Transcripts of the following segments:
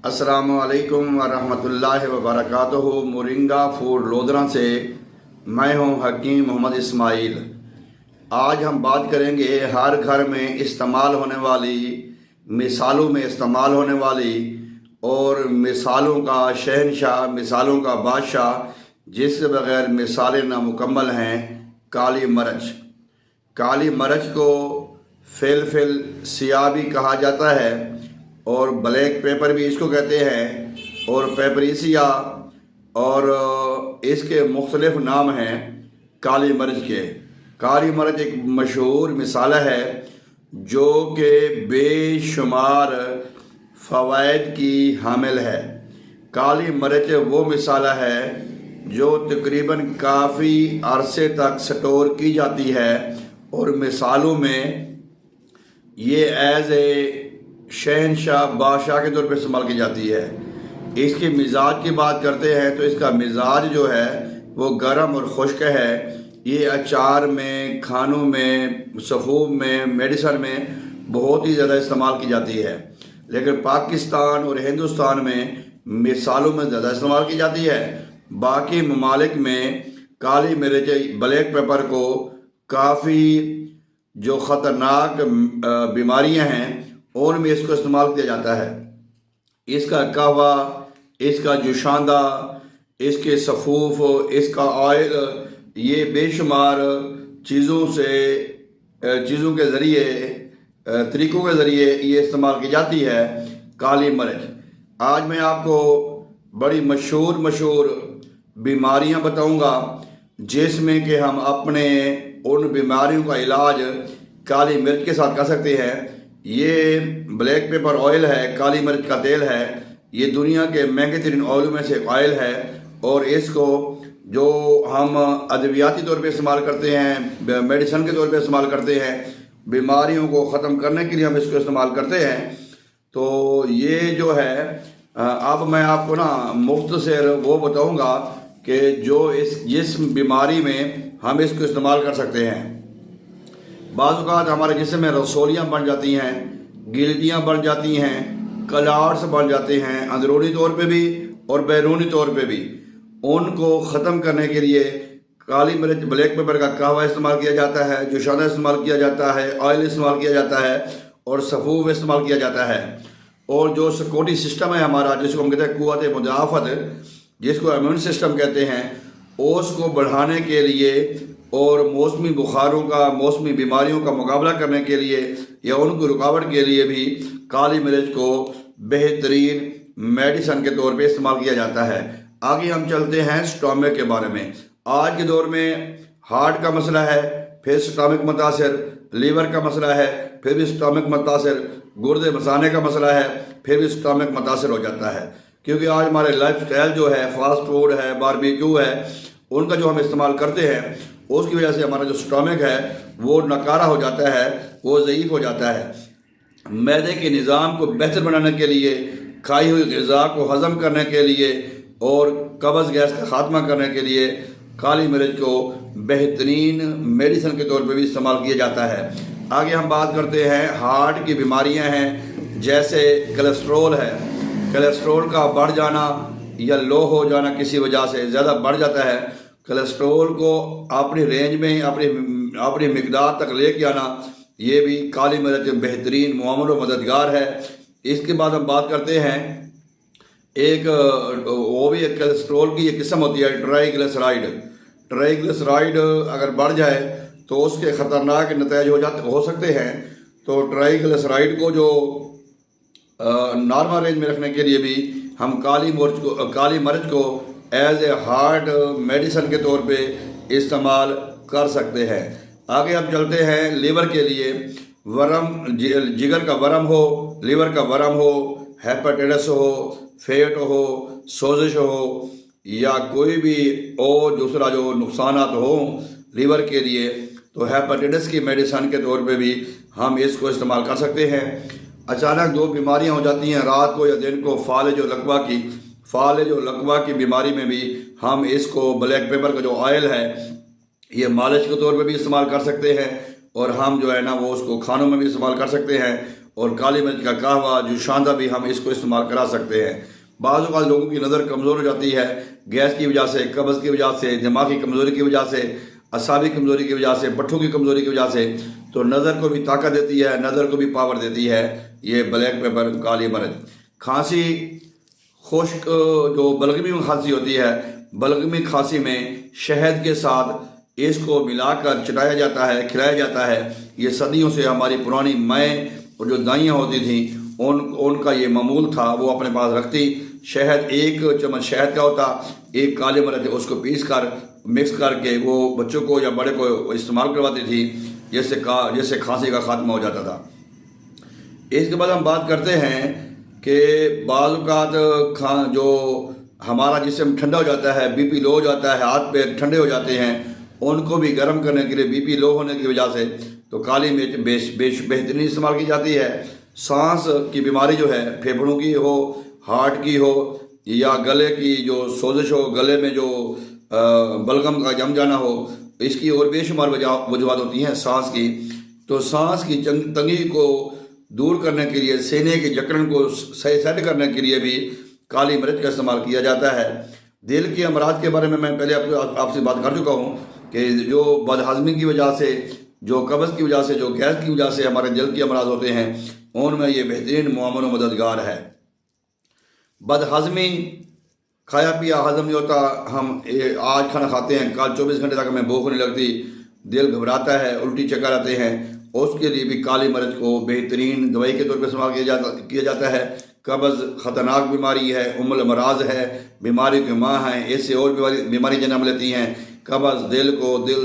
अस्सलामुअलैकुम वरहमतुल्लाहि वबरकातुहू। Moringa food lodhra से मैं हूं हकीम मोहम्मद इस्माइल। आज हम बात करेंगे हर घर में इस्तेमाल होने वाली, मिसालों में इस्तेमाल होने वाली और मिसालों का शहनशाह, मिसालों का बादशाह, जिसके बगैर मिसालें नामुकम्मल हैं, काली मिर्च। काली मिर्च को फिल सियाह भी कहा जाता है और ब्लैक पेपर भी इसको कहते हैं और पेपरीसिया, और इसके मुख्तलिफ नाम हैं काली मिर्च के। काली मिर्च एक मशहूर मिसाला है जो कि बेशुमार फ़वाइद की हामिल है। काली मिर्च वो मिसाला है जो तकरीबन काफ़ी अरसे तक स्टोर की जाती है और मिसालों में ये एज़ ए शहनशाह, बादशाह के तौर पर इस्तेमाल की जाती है। इसके मिजाज की बात करते हैं तो इसका मिजाज जो है वो गर्म और खुश्क है। ये अचार में, खानों में, सफ़ूब में, मेडिसन में बहुत ही ज़्यादा इस्तेमाल की जाती है। लेकिन पाकिस्तान और हिंदुस्तान में मिसालों में ज़्यादा इस्तेमाल की जाती है। बाकी ममालिक में काली मिर्च, ब्लैक पेपर को काफ़ी जो ख़तरनाक बीमारियां हैं उनमें इसको इस्तेमाल किया जाता है। इसका कहवा, इसका जुशांदा, इसके सफ़ूफ, इसका ऑयल, ये बेशुमार चीज़ों के ज़रिए, तरीक़ों के ज़रिए ये इस्तेमाल की जाती है काली मिर्च। आज मैं आपको बड़ी मशहूर बीमारियां बताऊंगा जिसमें कि हम अपने उन बीमारियों का इलाज काली मिर्च के साथ कर सकते हैं। ये ब्लैक पेपर ऑयल है, काली मिर्च का तेल है। ये दुनिया के महंगे तरीन ऑयलों में से एक ऑयल है और इसको जो हम अद्वियाती तौर पे इस्तेमाल करते हैं, मेडिसन के तौर पे इस्तेमाल करते हैं, बीमारियों को ख़त्म करने के लिए हम इसको इस्तेमाल करते हैं। तो ये जो है अब मैं आपको ना मुख्तसर वो बताऊंगा कि जिस बीमारी में हम इसको इस्तेमाल कर सकते हैं। बाज़ औक़ात हमारे जिस्म में रसोलियाँ बन जाती हैं, गिल्टियाँ बन जाती हैं, कलार्स बन जाते हैं, अंदरूनी तौर पे भी और बैरूनी तौर पे भी। उनको ख़त्म करने के लिए काली मिर्च, ब्लैक पेपर का कहवा इस्तेमाल किया जाता है, जुशाना इस्तेमाल किया जाता है, ऑयल इस्तेमाल किया जाता है और सफ़ूफ इस्तेमाल किया जाता है। और जो सिक्योरिटी सिस्टम है हमारा, जिसको हम कहते हैं क़ुव्वत मुदाफ़त, जिसको इम्यून सिस्टम कहते हैं, उसको बढ़ाने के लिए और मौसमी बुखारों का, मौसमी बीमारियों का मुकाबला करने के लिए या उनको रुकावट के लिए भी काली मिर्च को बेहतरीन मेडिसन के तौर पे इस्तेमाल किया जाता है। आगे हम चलते हैं स्टोमक के बारे में। आज के दौर में हार्ट का मसला है, फिर स्टोमक मुतासर, लीवर का मसला है, फिर भी स्टोमक मुतासर, गुर्दे मसाने का मसला है, फिर भी स्टोमक मुतासर हो जाता है। क्योंकि आज हमारे लाइफ स्टाइल जो है, फास्ट फूड है, बारबेक्यू है, उनका जो हम इस्तेमाल करते हैं उसकी वजह से हमारा जो स्टोमक है वो नकारा हो जाता है, वो ज़ईफ़ हो जाता है। मैदे के निज़ाम को बेहतर बनाने के लिए, खाई हुई ग़िज़ा को हज़म करने के लिए और कब्ज़ गैस का ख़ात्मा करने के लिए काली मिर्च को बेहतरीन मेडिसन के तौर पर भी इस्तेमाल किया जाता है। आगे हम बात करते हैं हार्ट की बीमारियां हैं, जैसे कोलेस्ट्रोल है। कोलेस्ट्रोल का बढ़ जाना या लो हो जाना किसी वजह से ज़्यादा बढ़ जाता है। कोलेस्ट्रोल को अपनी रेंज में, अपनी मिकदार तक लेके आना, ये भी काली मिर्च बेहतरीन मुआमल और मददगार है। इसके बाद हम बात करते हैं एक कोलेस्ट्रोल की एक किस्म होती है ट्राइग्लिसराइड। ट्राइग्लिसराइड अगर बढ़ जाए तो उसके ख़तरनाक नतीजे हो सकते हैं। तो ट्राइग्लिसराइड को जो नॉर्मल रेंज में रखने के लिए भी हम काली मिर्च को एज ए हार्ट मेडिसन के तौर पे इस्तेमाल कर सकते हैं। आगे हम चलते हैं लीवर के लिए। जिगर का वरम हो, लीवर का वरम हो, हेपेटाइटिस हो, फेट हो, सोजिश हो या कोई भी और दूसरा जो नुकसानात हो लीवर के लिए, तो हेपेटाइटिस की मेडिसन के तौर पे भी हम इसको इस्तेमाल कर सकते हैं। अचानक दो बीमारियां हो जाती हैं रात को या दिन को, फालेज और लकवा की बीमारी में भी हम इसको ब्लैक पेपर का जो ऑयल है ये मालिश के तौर पे भी इस्तेमाल कर सकते हैं और हम जो है ना वो उसको खानों में भी इस्तेमाल कर सकते हैं और काली मिर्च का कहवा जुशांदा भी हम इसको इस्तेमाल करा सकते हैं। बाज़ औक़ात लोगों की नज़र कमज़ोर हो जाती है गैस की वजह से, कब्ज़ की वजह से, दिमाग की कमज़ोरी की वजह से, असाबी कमज़ोरी की वजह से, पट्ठों की कमज़ोरी की वजह से, तो नज़र को भी ताकत देती है, नज़र को भी पावर देती है ये ब्लैक पेपर काली मिर्च। खांसी खुश्क जो बलगमी में खांसी होती है, बलगमी खांसी में शहद के साथ इसको मिलाकर चटाया जाता है, खिलाया जाता है। ये सदियों से हमारी पुरानी माएँ और जो दाइयाँ होती थीं उनका ये मामूल था, वो अपने पास रखती। शहद 1 चम्मच शहद का होता, 1 काली मिर्च, उसको पीस कर मिक्स करके वो बच्चों को या बड़े को इस्तेमाल करवाती थी, जैसे खांसी का खात्मा हो जाता था। इसके बाद हम बात करते हैं कि बाज़ औक़ात जो हमारा जिस्म ठंडा हो जाता है, बीपी लो हो जाता है, हाथ पैर ठंडे हो जाते हैं, उनको भी गर्म करने के लिए बीपी लो होने की वजह से तो काली मिर्च बेहतरीन इस्तेमाल की जाती है। सांस की बीमारी जो है, फेफड़ों की हो, हार्ट की हो या गले की जो सोजिश हो, गले में जो बलगम का जम जाना हो, इसकी और बेशुमार वजूहत होती हैं सांस की। तो सांस की तंगी को दूर करने के लिए, सीने की जकड़न को सही सेट करने के लिए भी काली मिर्च का इस्तेमाल किया जाता है। दिल के अमराज के बारे में मैं पहले आपसे बात कर चुका हूँ कि जो बदहज़मी की वजह से, जो कब्ज़ की वजह से, जो गैस की वजह से हमारे दिल के अमराज होते हैं, उनमें ये बेहतरीन मुआवन व मददगार है। बदहज़मी, खाया पिया हज़म नहीं होता, हम आज खाना खाते हैं, कल 24 घंटे तक हमें भूख नहीं लगती, दिल घबराता है, उल्टी चक्कर आते हैं, उसके लिए भी काली मिर्च को बेहतरीन दवाई के तौर पर इस्तेमाल किया जाता है। कब्ज़ ख़तरनाक बीमारी है, उम्मुल अमराज है, बीमारी की माँ है, ऐसे और बीमारी जन्म लेती हैं। कब्ज़ दिल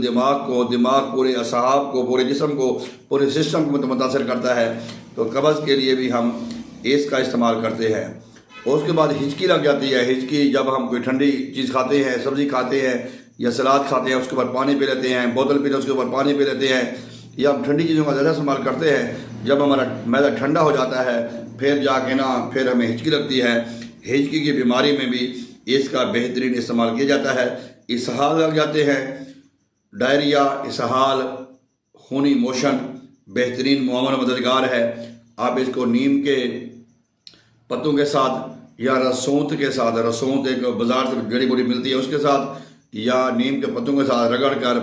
दिमाग पूरे असाब को, पूरे जिस्म को, पूरे सिस्टम को मुतासर करता है। तो कब्ज़ के लिए भी हम इसका इस्तेमाल करते हैं। उसके बाद हिचकी लग जाती है। हिचकी जब हम कोई ठंडी चीज़ खाते हैं, सब्ज़ी खाते हैं या सलाद खाते हैं, उसके ऊपर पानी पी लेते हैं, बोतल पीते हैं उसके ऊपर पानी पी लेते हैं, या हम ठंडी चीज़ों का ज़्यादा इस्तेमाल करते हैं, जब हमारा मैदा ठंडा हो जाता है फिर हमें हिचकी लगती है। हिचकी की बीमारी में भी इसका बेहतरीन इस्तेमाल किया जाता है। इसहाल लग जाते हैं, डायरिया, इसहाल, खूनी मोशन बेहतरीन मुआवन मददगार है। आप इसको नीम के पत्तों के साथ या रसौंत के साथ, रसौंत एक बाज़ार से जड़ी बूटी मिलती है उसके साथ, या नीम के पत्तों के साथ रगड़ कर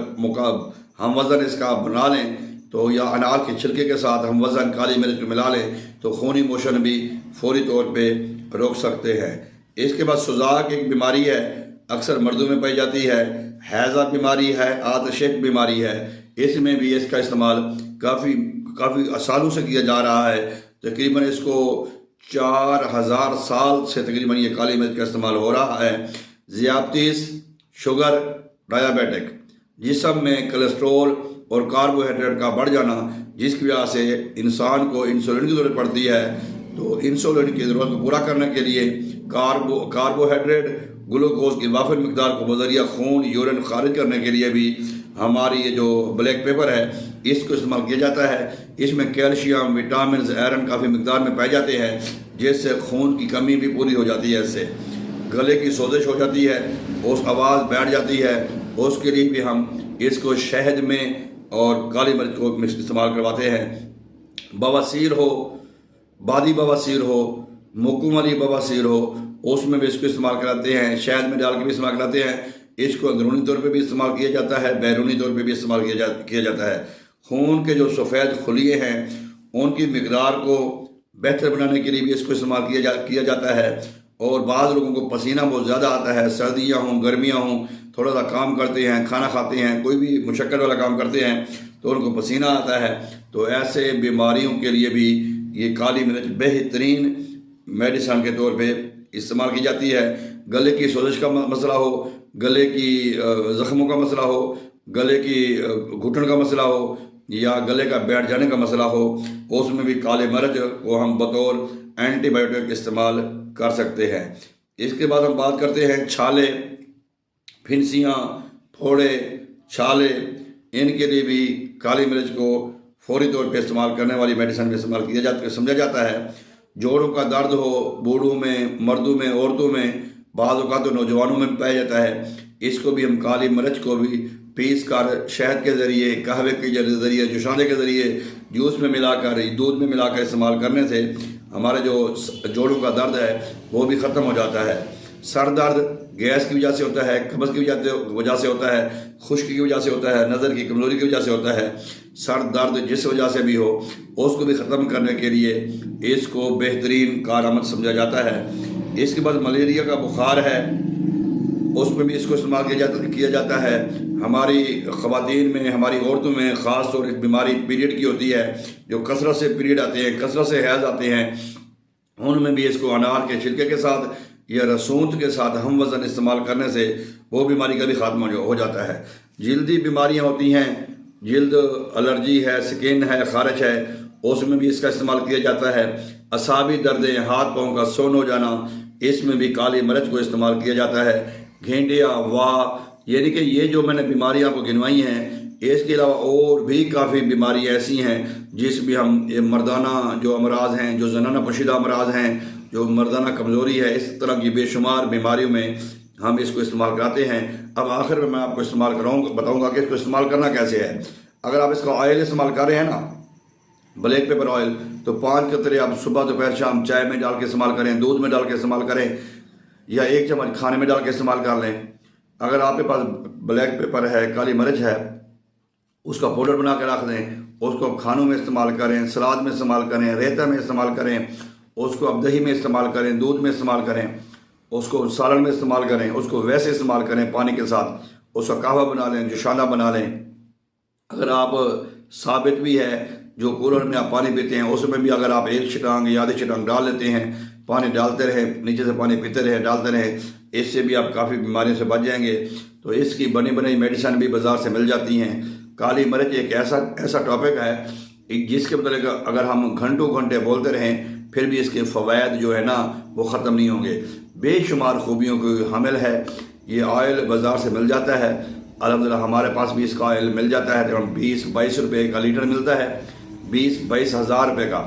हम वज़न इसका बना लें, तो या अनार के छिलके के साथ हम वज़न काली मिर्च को मिला लें तो खूनी मोशन भी फौरी तौर पे रोक सकते हैं। इसके बाद सुजाक एक बीमारी है, अक्सर मर्दों में पाई जाती है, हैज़ा बीमारी है, आतशेक बीमारी है, इसमें भी इसका इस्तेमाल काफ़ी सालों से किया जा रहा है। तकरीबन इसको 4000 साल से तकरीबन ये काली मिर्च का इस्तेमाल हो रहा है। ज़ियाबतीस, शुगर, डायबिटिक, जिस्म में कोलेस्ट्रॉल और कार्बोहाइड्रेट का बढ़ जाना, जिसकी वजह से इंसान को इंसुलिन की ज़रूरत पड़ती है। तो इंसुलिन की ज़रूरत को पूरा करने के लिए कार्बोहाइड्रेट, ग्लूकोज की वाफिर मकदार को बज़रिया खून, यूरिन खारिज करने के लिए भी हमारी ये जो ब्लैक पेपर है इसको इस्तेमाल किया जाता है। इसमें कैल्शियम, विटामिन, आयरन काफ़ी मकदार में पाए जाते हैं, जिससे खून की कमी भी पूरी हो जाती है। इससे गले की सोजिश हो जाती है, उस आवाज़ बैठ जाती है, उसके लिए भी हम इसको शहद में और काली मिर्च को इस्तेमाल करवाते हैं। बवासीर हो, बादी बवासीर हो, मुकुमली बवासीर हो, उसमें भी इसको इस्तेमाल कराते हैं, शहद में डाल के भी इस्तेमाल कराते हैं। इसको अंदरूनी तौर पे भी इस्तेमाल किया जाता है, बैरूनी तौर पे भी इस्तेमाल किया जाता है। खून के जो सफ़ेद खुलिये हैं उनकी मकदार को बेहतर बनाने के लिए भी इसको इस्तेमाल किया जाता है। और बाज़ लोगों को पसीना बहुत ज़्यादा आता है, सर्दियाँ हों, गर्मियाँ हों, थोड़ा सा काम करते हैं, खाना खाते हैं, कोई भी मुशक्क़त वाला काम करते हैं तो उनको पसीना आता है, तो ऐसे बीमारियों के लिए भी ये काली मिर्च बेहतरीन मेडिसन के तौर पे इस्तेमाल की जाती है। गले की सोजिश का मसला हो, गले की ज़ख्मों का मसला हो, गले की घुटन का मसला हो, या गले का बैठ जाने का मसला हो, उसमें भी काली मिर्च को हम बतौर एंटीबायोटिक इस्तेमाल कर सकते हैं। इसके बाद हम बात करते हैं छाले, फिनसियाँ, फोड़े, छाले, इनके लिए भी काली मिर्च को फौरी तौर पे इस्तेमाल करने वाली मेडिसिन में इस्तेमाल समझा जाता है। जोड़ों का दर्द हो, बूढ़ों में, मर्दों में, औरतों में, बाज़ औक़ात तो नौजवानों में पाया जाता है, इसको भी हम काली मिर्च को भी पीस कर शहद के ज़रिए, कहवे के ज़रिए, जुशाने के ज़रिए, जूस में मिलाकर, दूध में मिलाकर इस्तेमाल करने से हमारे जो जोड़ों का दर्द है वो भी ख़त्म हो जाता है। सर दर्द गैस की वजह से होता है, कब्ज़ की वजह से होता है, खुश्की की वजह से होता है, नज़र की कमज़ोरी की वजह से होता है। सर दर्द जिस वजह से भी हो उसको भी ख़त्म करने के लिए इसको बेहतरीन कारआमद समझा जाता है। इसके बाद मलेरिया का बुखार है, उसमें भी इसको इस्तेमाल किया जाता है। हमारी ख़वातीन में, हमारी औरतों में ख़ास तौर एक बीमारी पीरियड की होती है, जो कसरत से पीरियड आते हैं, कसरत से हैज़ आते हैं, उनमें भी इसको अनार के छिलके के साथ या रसूंत के साथ हम वज़न इस्तेमाल करने से वो बीमारी का भी खात्मा हो जाता है। जल्दी बीमारियाँ होती हैं, जल्द एलर्जी है, स्किन है, खारिश है, उसमें भी इसका इस्तेमाल किया जाता है। असाबी दर्दें, हाथ पाँव का सोन हो जाना, इसमें भी काली मिर्च को इस्तेमाल किया जाता है। घेंडिया, वाह, यानी कि ये जो मैंने बीमारियाँ आपको गिनवाई हैं, इसके अलावा और भी काफ़ी बीमारियाँ ऐसी हैं जिसमें हम ये मर्दाना जो अमराज हैं, जो जनाना पोशीदा अमराज हैं, जो मर्दाना कमज़ोरी है, इस तरह की बेशुमार बीमारियों में हम इसको इस्तेमाल कराते हैं। अब आखिर में मैं आपको इस्तेमाल बताऊँगा कि इसको इस्तेमाल करना कैसे है। अगर आप इसका ऑयल इस्तेमाल कर रहे हैं ना, ब्लैक पेपर ऑयल, तो 5 कतरे आप सुबह दोपहर शाम चाय में डाल के इस्तेमाल करें, दूध में डाल के इस्तेमाल करें, या 1 चम्मच खाने में डाल के इस्तेमाल कर लें। अगर आपके पास ब्लैक पेपर है, काली मिर्च है, उसका पाउडर बना के रख दें, उसको खानों में इस्तेमाल करें, सलाद में इस्तेमाल करें, रायता में इस्तेमाल करें, उसको अब दही में इस्तेमाल करें, दूध में इस्तेमाल करें, उसको सालन में इस्तेमाल करें, उसको वैसे इस्तेमाल करें पानी के साथ, उसका कहवा बना लें, जुशाना बना लें। अगर आप साबित भी है जो कूलर में आप पानी पीते हैं, उसमें भी अगर आप 1 छिटांग या आधे छिटांग डाल लेते हैं, पानी डालते रहें, नीचे से पानी पीते रहें, डालते रहें, इससे भी आप काफ़ी बीमारियों से बच जाएंगे। तो इसकी बनी बनाई मेडिसिन भी बाज़ार से मिल जाती हैं। काली मिर्च एक ऐसा टॉपिक है जिसके मतलब अगर हम घंटों घंटे बोलते रहें फिर भी इसके फ़वायद जो है ना वो ख़त्म नहीं होंगे। बेशुमार खूबियों को हामिल है। ये ऑयल बाज़ार से मिल जाता है, अल्हम्दुलिल्लाह हमारे पास भी इसका ऑयल मिल जाता है। तकरीबन 20-22 रुपये का लीटर मिलता है, 20-22 हज़ार रुपये का,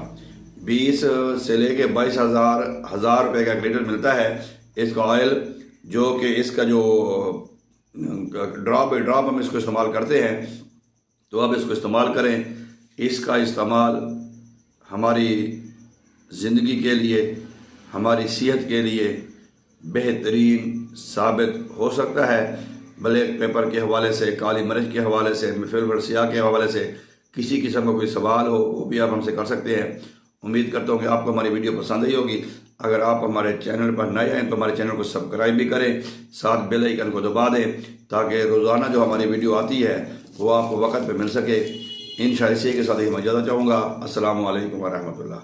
20 से लेके 22 हज़ार रुपये का एक लीटर मिलता है इसका ऑयल, जो कि इसका जो ड्रॉप हम इसको इस्तेमाल करते हैं। तो आप इसको इस्तेमाल करें। इसका इस्तेमाल हमारी ज़िंदगी के लिए, हमारी सेहत के लिए बेहतरीन साबित हो सकता है। ब्लैक पेपर के हवाले से, काली मिर्च के हवाले से, मिफिल सियाह के हवाले से किसी किस्म का कोई सवाल हो वो भी आप हमसे कर सकते हैं। उम्मीद करता हूँ कि आपको हमारी वीडियो पसंद आई होगी। अगर आप हमारे चैनल पर नए आए तो हमारे चैनल को सब्सक्राइब भी करें, साथ बेल आइकन को दबा दें ताकि रोज़ाना जो हमारी वीडियो आती है वो आपको वक्त पे मिल सके। इंशाअल्लाह इसी के साथ ही मैं इजाज़त चाहूँगा। अस्सलामु अलैकुम व रहमतुल्लाह।